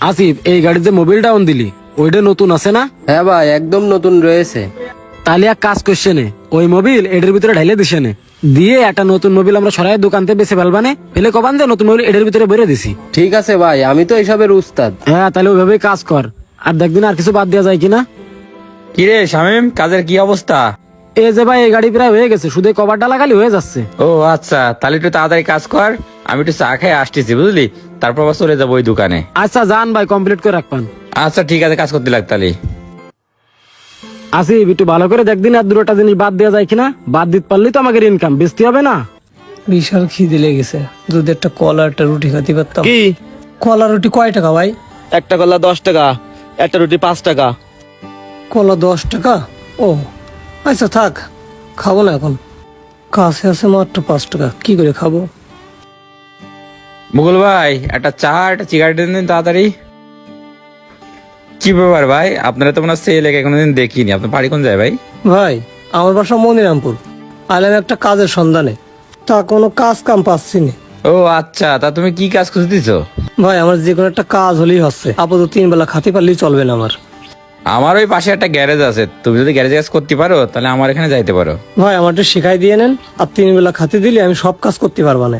আসিফ, এই গাড়িতে যে মোবিলটা অন দিলি ওইটা নতুন আছে না? হ্যাঁ ভাই, একদম নতুন রয়েছে। তাহলে এক কাজ করছে নে, ওই মোবিল এটার ভিতরে ঢাইলে দিছে নে, দিয়ে একটা নতুন মোবিল আমরা সরাই দোকান থেকে বেছে ফেলবানে, ফেলে কবান দিয়ে নতুন মোবিল এটার ভিতরে বেরে দিছি। ঠিক আছে ভাই, আমি তো এসবের উস্তাদ। হ্যাঁ, তাহলে ওইভাবেই কাজ কর। আর দেখদিন আর কিছু বাদ দেওয়া যায় কিনা। কিরে শামিম, কাজের কি অবস্থা? এই যে ভাই, এই গাড়ি প্রায় হয়ে গেছে, শুধু কভারটা লাগালি হয়ে যাচ্ছে। ও আচ্ছা, তাহলে একটু তাড়াতাড়ি কাজ কর, আমি একটু চা খেয়ে আসতেছি বুঝলি, তারপর আবার চলে যাবো ওই দোকানে। আচ্ছা যান ভাই, কমপ্লিট করে রাখবেন। আচ্ছা ঠিক আছে, কাজ করতে লাগ তাহলে। আসিফ, একটু ভালো করে দেখদিন আর দুটোটা জিনিস বাদ দেওয়া যায় কিনা। বাদ দিতে পারলেই তো আমাদের ইনকাম বেশি হবে না। বিশাল খিদে লেগেছে, যদি একটা কলা একটা রুটি খেতে পারতাম। কি? কলা রুটি কয় টাকা ভাই? একটা কলা 10 টাকা, একটা রুটি 5 টাকা। কলা 10 টাকা? ও আচ্ছা থাক, খাবো না এখন, কাছে আছে মাত্র 5 টাকা, কি করে খাবো? মুকুল ভাই, একটা চা একটা সিগারেট দিন তাড়াতাড়ি। কি ব্যাপার ভাই, আপনারা তো মনে হচ্ছে এই এলাকায় কোনোদিন দেখিনি, আপনার বাড়ি কোন যায় ভাই? ভাই আমার বাসা মনিরামপুর, আইলাম একটা কাজের সন্ধানে, তা কোনো কাজ কাম পাচ্ছি না। ও আচ্ছা, তা তুমি কি কাজ খুঁজতেছো? ভাই আমার যে কোনো একটা কাজ হলেই হচ্ছে, আপাতত 3 বেলা খাতে পারলেই চলবে না আমার। আমার ওই পাশে একটা গ্যারেজ আছে, তুমি যদি গ্যারেজে কাজ করতে পারো তাহলে আমার এখানে যাইতে পারো। ভাই আমারটা শিখাই দিয়ে নেন, আর 3 বেলা খাতে দিলে আমি সব কাজ করতে পারবো না।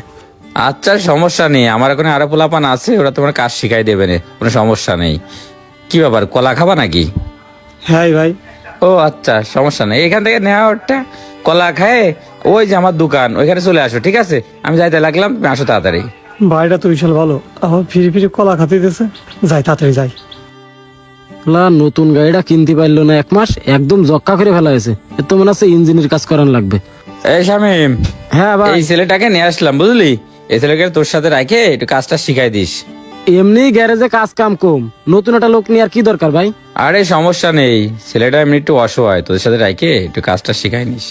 আচ্ছা সমস্যা নেই, আমার ওখানে আরো পোলাপান আছে, ওরা তোমার কাজ শিখাই দেবে না, কোনো সমস্যা নেই। কি ব্যাপার, কলা খাবা নাকি? হ্যাঁ ভাই। ও আচ্ছা, সমস্যা নেই, এখান থেকে নেওয়া ওটা কলা খায়, ওই যে আমার দোকান ওইখানে চলে আসো, ঠিক আছে? আমি যাইতে লাগলাম, তুমি আসো তাড়াতাড়ি। ভাইটা তো বিশাল ভালো, আমার ফিরি ফিরি কলা খাতে দিতেছে, যাই তাড়াতাড়ি যাই। নতুন গাড়িটা কিনতে পারলো না, 1 মাস একদম জক্কা করে ফেলা হয়েছে। এর তো মনে হচ্ছে ইঞ্জিনের কাজ করান লাগবে। এই শামিম, হ্যাঁ ভাই, এই ছেলেটাকে নিয়ে আসলাম বুঝলি, এই ছেলেকে তোর সাথে রাখে একটু কাজটা শিখাই দিস। এমনি গ্যারেজে কাজ কাম কম, নতুন একটা লোক নিয়ে আর কি দরকার ভাই? আরে সমস্যা নেই, ছেলেটা এমনি একটু অসহায়, তোদের সাথে রাখে একটু কাজটা শিখাই নিস।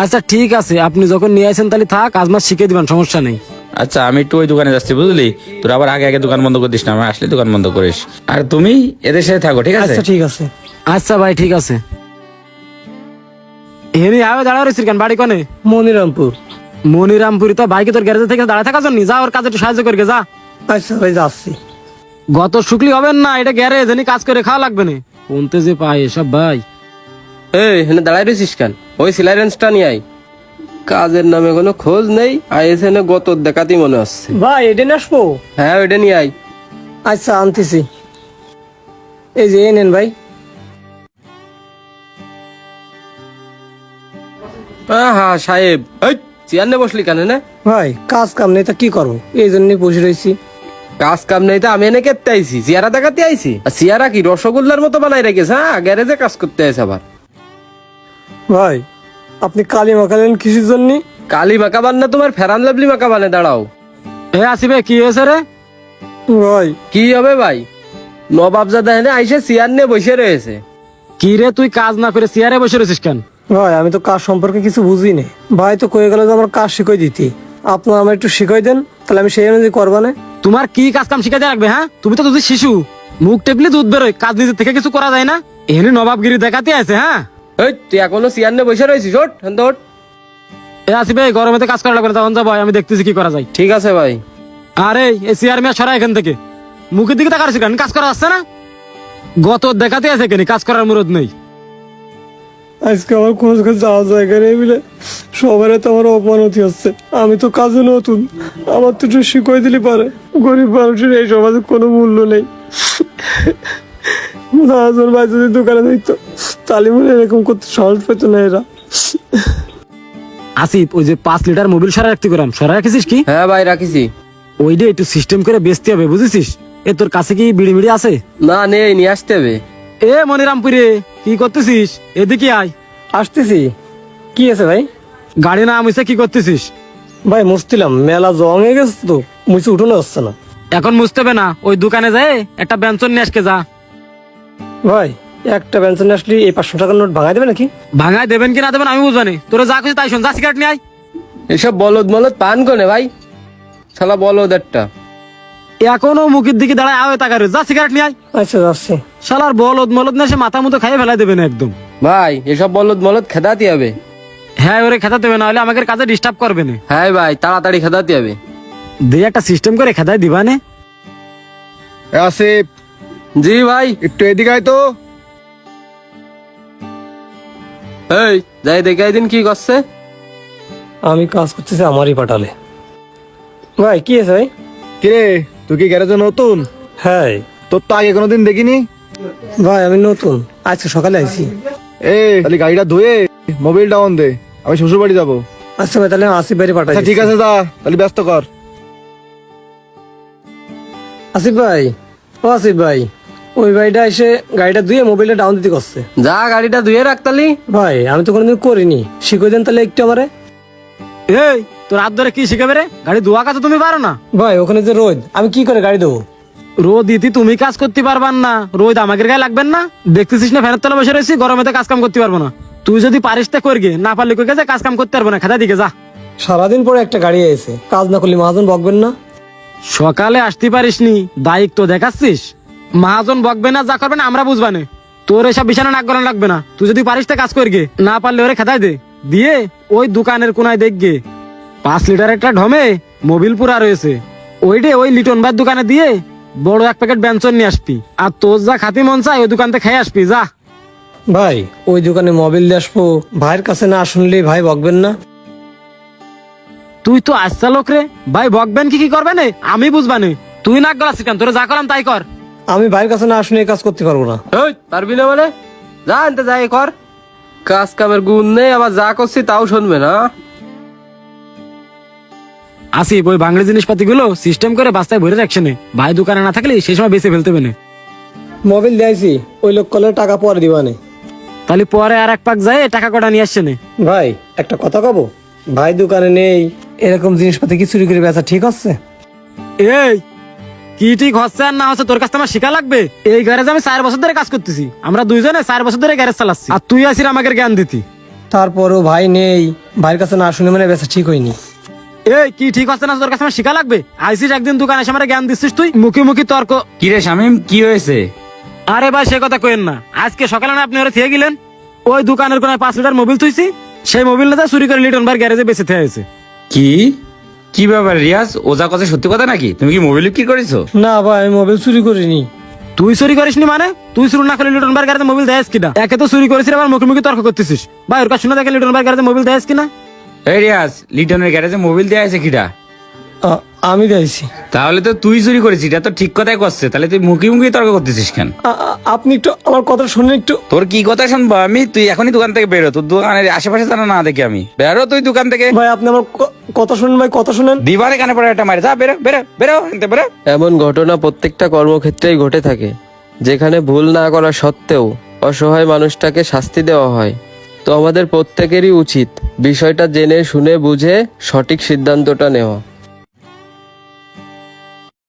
আচ্ছা ঠিক আছে, আপনি যখন নিয়ে আসেন তাহলে থাক, আজ মাস শিখে দিবেন, সমস্যা নেই। আচ্ছা আমি একটু ওই দোকানে যাচ্ছি বুঝলি, তোর আবার আগে আগে দোকান বন্ধ করে দিস না, আমি আসলে দোকান বন্ধ করিস। আর তুমি এদের সাথে থাকো, ঠিক আছে? আচ্ছা ঠিক আছে। আচ্ছা ভাই ঠিক আছে। এমনি আবে দাঁড়া রয়েছিস কেন, বাড়ি কনে? মনিরামপুর। মনিরামপুরি তো ভাইকে তোর গ্যারেজে থেকে দাঁড়া থাকার জন্য, যা ওর কাজে একটু সাহায্য করবে যা। আচ্ছা ভাই যাচ্ছি। গত শুকলি হবেন না, এটা গ্যারেজ, এনে কাজ করে খাওয়া লাগবে না। কোনতে যে পায় এসব ভাই। এই হেনে দাঁড়াই রয়েছিস কেন? ওই সিলারেন্সটা নিয়ে আই। কাজের নামে কোনো খোঁজ নেই, আইএস এনে গত দেখাতেই মনে হচ্ছে। ভাই এটা নিয়ে আসবো? হ্যাঁ ওইটা নিয়ে আই। আচ্ছা আনতেছি, এই যে এই নেন ভাই। হ্যাঁ সাহেব, এই চেয়ার নিয়ে বসলি কেন? না ভাই কাজ কাম নেই, তা কি করবো, এই জন্যই বসে রয়েছি। কাজ কাম নেই তো আমি এনে কেটে আইছি, চেয়ারা দেখাতে আইছি। আর চেয়ারা কি রসগোল্লার মতো বানাই রেখেছে? হ্যাঁ গ্যারেজে কাজ করতে আইছে আবার। ভাই আপনি কালি মাখালেন কিসের জন্য? কালি মাকা বান না, তোমার ফেরান লাভলি মাকা বানে। দাঁড়াও। এ আসিবে, কি হয়েছে রে? ভাই কি হবে ভাই? নবাবজাদা এনে আইসে চেয়ার নিয়ে বসে রয়েছে। কি রে, তুই কাজ না করে চেয়ারে বসে রয়েছিস কেন? ভাই আমি তো কাজ সম্পর্কে কিছু বুঝি না, ভাই তো কয়ে গেল যে আমার কাজ শিখাই দিতে, আপনার আমার একটু শিখাই দেন, তাহলে আমি সেই অনুযায়ী করবা না। তোমার কি কাজ কাম শিখাতে রাখবে? হ্যাঁ, তুমি তো দুধের শিশু, মুখ টেপলে দুধ বেরোয়, কাজ নিজের থেকে কিছু করা যায় না। এখানে নবাবগিরি দেখাতে আছে। হ্যাঁ এই তুই এখনো চেয়ার নিয়ে বসে রয়েছিস? ওঠ হেন তো ওঠ। এ আসিবে, গরমেতে কাজ করা লাগবে না, তখন যাবো, আমি দেখতেছি কি করা যায়। ঠিক আছে ভাই। আরে এই চেয়ার মেয়া সরা এখান থেকে, মুখের দিকে তাকাচ্ছি কেন? কাজ করা আসছে না? গত দেখাতে আছে কেন, কাজ করার মুরদ নেই। আজকে আমার কোনো জায়গায় যাওয়া জায়গা নেই বলে সবার তো আমার অপমানতি হচ্ছে। আমি তো কাজে নতুন, আমার তো একটু শিখাই দিলে পারে। গরিব মানুষের এই সমাজে কোনো মূল্য নেই। মহাজন ভাই যদি দোকানে দেখতো তাহলে মনে এরকম করতে সাহস পেত না এরা। আসিফ, ওই যে 5 লিটার মোবিল সরা রাখতে করাম, সরা রাখিস কি? হ্যাঁ ভাই রাখিছি। ওইটা একটু সিস্টেম করে বেচতে হবে, বুঝেছিস? এ তোর কাছে কি বিড়ি মিড়ি আছে? না নেই, নিয়ে আসতে হবে। এ মনিরামপুরে কি করতেছিস? এদিকে আয়। আসতেছি। কি আছে ভাই? গাড়ি না মুছে কি করতেছিস? ভাই মুছতিলাম, মেলা জং হয়ে গেছে তো, মুছে উঠোনো আসছে না। এখন মুছতে হবে না, ওই দোকানে যায় একটা ব্যঞ্জন নিয়ে আসকে যা। ভাই একটা পেনশন আসলে এই 500 টাকার নোট ভাঙাই দেবে নাকি? ভাঙায় দেবেন কি না দেবেন আমি বুঝবানি, তোরা যা খুশি তাই শোন, যা সিগারেট নিয়ে আয়। এসব বলদ মলদ পান কোনে ভাই? শালা বলদ একটা। এখনো মুখের দিকে দাঁড়ায় আয় তাকারে, যা সিগারেট নিয়ে আয়। আচ্ছা যাচ্ছি। শালার বলদ মলদ না, সে মাথা মতো খাইয়ে ফেলাই দেবে না একদম। ভাই এসব বলদ মলদ খেদাতে হবে। হ্যাঁ ওরে খেতে দেবে না, হলে আমাকে কাজে ডিস্টার্ব করবে না। হ্যাঁ ভাই তাড়াতাড়ি খেদাতে হবে। দিয়ে একটা সিস্টেম করে খেদাই দিবা নে। আসিফ জি ভাই। একটু এদিকে আয় তো। এই যাই দেখে দিন কি করছে। আমি কাজ করতেছি আমারই পাঠালে। ভাই কি আছে ভাই? কিরে তুই কি গ্যারেজে নতুন? হ্যাঁ তোর তো আগে কোনোদিন দেখিনি। ভাই আমি নতুন, আজকে সকালে আইছি। তাহলে গাড়িটা ধুয়ে মোবিলটা অন দে, আমি শ্বশুর বাড়ি যাবো। আচ্ছা ভাই তাহলে আসিফ ভাই পাঠাই। আচ্ছা ঠিক আছে, যা তাহলে ব্যস্ত কর। আসিফ ভাই, ও আসিফ ভাই, ওই ভাইটা এসে গাড়িটা ধুয়ে মোবাইলটা ডাউন দিতে করছে। যা গাড়িটা ধুয়ে রাখতালি। ভাই আমি তো কোনোদিন করিনি, শিখিয়ে দেন তাহলে একটু আমারে। এই তোর হাত ধরে কি শিখাবে রে? গাড়ি ধোয়া কাজ তুমি পারো না? ভাই ওখানে যে রোদ, আমি কি করে গাড়ি দেবো? রোদ ইতি তুমি কাজ করতে পারবার না, রোদ আমাদের গায়ে লাগবেন না? দেখতেছিস না ফ্যানের তলা বসে রয়েছি, গরমেতে কাজ কাম করতে পারবো না। তুই যদি পারিস তা করগে, না পারলে কই কাজে কাজ কাম করতে পারবো না, খাতা দিকে যা। সারাদিন পরে একটা গাড়ি এসে কাজ না করলে মহাজন বকবেন না? সকালে আসতে পারিসনি, দায়িত্ব দেখাচ্ছিস। মহাজন বকবে না, যা করবে না আমরা বুঝবানে। তোর এসব বিছানা নাক গলানো লাগবে না। তুই যদি পারিস তা কাজ করগে, না পারলে ওরে খেতাই দে। দিয়ে ওই দোকানের কোনায় দেখগে 5 লিটার একটা ঢমে মোবিল পুরা রয়েছে, ওইটে ওই লিটন ভাইয়ের দোকানে দিয়ে বড় 1 প্যাকেট ব্যঞ্জন নিয়ে আসবি। আর তোর যা খাতি মন চাই ওই দোকান থেকে খেয়ে আসবি যা। ভাই ওই দোকানে মোবাইল দিয়ে আসবো, ভাইয়ের কাছে না শুনলে ভাই বকবেন না? তুই তো আচ্ছা লোক রে, ভাই বকবেন কি করবেন আমি বুঝবানে। তুই নাক গলাচ্ছিস কেন? তোরে যা করলাম তাই কর। আমি ভাইয়ের কাছে না শুনে এই কাজ করতে পারবো না। ওই পারবি না মানে? যা আনতে যাই কর। কাজ কামের গুণ নেই, আবার যা করছি তাও শুনবে না। আসিফ ওই বাংলা জিনিসপাতি গুলো সিস্টেম করে বাস্তায় ভরে রাখছে নে। ভাই দোকানে না থাকলে সেই সময় বেঁচে ফেলতে হবে না। মোবাইল দিয়েছি, ওই লোক কলে টাকা পরে দিবানে। তাহলে পরে আর 1 পাক যায় টাকা কটা নিয়ে আসছে নে। ভাই একটা কথা কব, ভাই দোকানে নেই, এরকম জিনিসপাতি কি চুরি করে বেচা ঠিক আছে? এই কি ঠিক হচ্ছে আর না হচ্ছে তোর কাছে আমার শিখা লাগবে? এই গ্যারেজে আমি 4 বছর ধরে কাজ করতেছি, আমরা দুইজনে 4 বছর ধরে গ্যারেজ চালাচ্ছি, আর তুই আসির আমাকে জ্ঞান দিতি। তারপরও ভাই নেই, ভাইয়ের কাছে না শুনে মানে বেচা ঠিক হয়নি। এই কি ঠিক হচ্ছে না তোর কাছে আমার শিখা লাগবে? আইসিস একদিন দোকানে এসে আমার জ্ঞান দিচ্ছিস তুই, মুখে মুখে তর্ক। কি রে শামিম, কি হয়েছে? আরে ভাই সে কথা কইেন না, আজকে সকালে না আপনি ওরা থেকে গেলেন, ওই দোকানের কোনায় 5 লিটার মোবিল থুইছি, সেই মোবিল না চুরি করে লিটন ভাইয়ের গ্যারেজে বেঁচে থেয়েছে। কি কি ব্যাপার রিয়াজ, ওজা কথা সত্যি কথা নাকি? তুমি কি মোবাইল কি করেছো? না ভাই আমি মোবাইল চুরি করিনি। তুই চুরি করিসনি মানে? তুই চুরি না করে লিটন ভাইয়ের গ্যারেজে মোবিল দেয়স কিনা? একে তো চুরি করেছিস, আবার মুখে মুখে তর্ক করতেছিস। ভাই ওর কাছে শুনে দেখে লিটন ভাইয়ের গ্যারেজে মোবিল দেয়স কিনা? এই রিয়াজ, লিটনের গ্যারেজে মোবাইল দেয়া আছে কিটা? আমি দিয়েছি। তাহলে তো তুই চুরি করেছিস, এটা তো ঠিক কথাই করছে। তাহলে তুই মুখে মুখে তর্ক করতেছিস কেন? আপনি একটু আমার কথা শুনে একটু। তোর কি কথা শুনবো আমি? তুই এখনই দোকান থেকে বেরো, তোর দোকানের আশেপাশে যেন না দেখি আমি। বেরো তুই দোকান থেকে। ভাই আপনি আমার কথা শুনেন, ভাই কথা শুনেন। দিবারে কানে পড়ে একটা মারে, যা বেরো বেরো বেরো এনতে বেরো। এমন ঘটনা প্রত্যেকটা কর্মক্ষেত্রেই ঘটে থাকে, যেখানে ভুল না করা সত্ত্বেও অসহায় মানুষটাকে শাস্তি দেওয়া হয়। তো আমাদের প্রত্যেকেরই উচিত বিষয়টা জেনে শুনে বুঝে সঠিক সিদ্ধান্তটা নেওয়া।